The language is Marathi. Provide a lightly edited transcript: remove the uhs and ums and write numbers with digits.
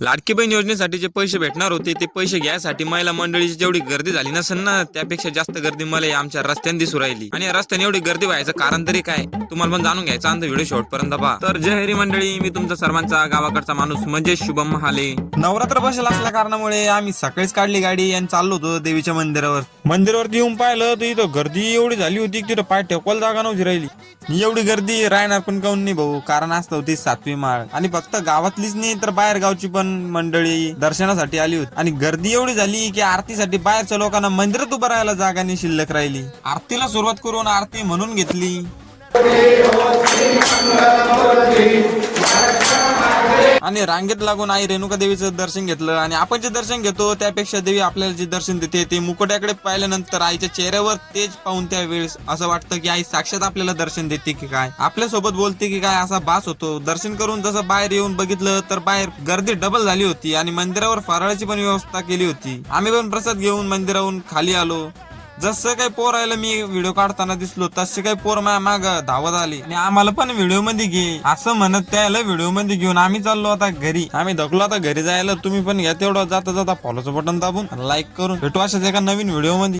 लाडकी बहीण योजनेसाठी जे पैसे भेटणार होते ते पैसे घ्यायसाठी महिला मंडळीची जेवढी गर्दी झाली नसेल ना त्यापेक्षा जास्त गर्दी मला आमच्या रस्त्याने दिसू राहिली. आणि या रस्त्याने एवढी गर्दी व्हायचं कारण तरी काय तुम्हाला पण जाणून घ्यायचं आणि व्हिडिओ शेवटपर्यंत पहा. तर जय हरी मंडळी, मी तुमचा सर्वांचा गावाकडचा माणूस म्हणजे शुभम महाले. नवरात्र बसेल असल्या कारणामुळे आम्ही सकाळीच काढली गाडी आणि चाललो होतो देवीच्या मंदिरावर. मंदिरावरती येऊन पाहिलं तर इथं गर्दी एवढी झाली होती की तिथं पाय ठेवायला जागा नव्हती राहिली. एवढी गर्दी राहणार पण काऊन नाही भाऊ, कारण असतं होती 7वी माळ आणि फक्त गावातलीच नाही तर बाहेर गावची पण मंडळी दर्शनासाठी आली होती. आणि गर्दी एवढी झाली की आरतीसाठी बाहेरच्या लोकांना मंदिरात उभं राहायला जागा नाही शिल्लक राहिली. आरतीला सुरुवात करून आरती म्हणून घेतली आणि रांगेत लागून आई रेणुका देवीचं दर्शन घेतलं. आणि आपण जे दर्शन घेतो त्यापेक्षा देवी आपल्याला जे दर्शन देते ते मुकुट्याकडे पाहिल्यानंतर आईच्या चेहऱ्यावर तेज पाहून त्यावेळेस असं वाटतं की आई साक्षात आपल्याला दर्शन देते की काय, आपल्यासोबत बोलते की काय, असा भास होतो. दर्शन करून जसं बाहेर येऊन बघितलं तर बाहेर गर्दी डबल झाली होती आणि मंदिरावर फराळाची पण व्यवस्था केली होती. आम्ही पण प्रसाद घेऊन मंदिरावरून खाली आलो. जसं काही पोर आलं मी व्हिडिओ काढताना दिसलो तसे काही पोर माझ्या माग धावत आली आणि आम्हाला पण व्हिडिओ मध्ये घे असं म्हणत त्याला व्हिडिओ मध्ये घेऊन आम्ही चाललो आता घरी. आम्ही धकलो आता घरी जायला. तुम्ही पण घ्या तेवढं जाता जाता फॉलोचं बटन दाबून लाईक करून. भेटू अशाच एका नवीन व्हिडिओ मध्ये.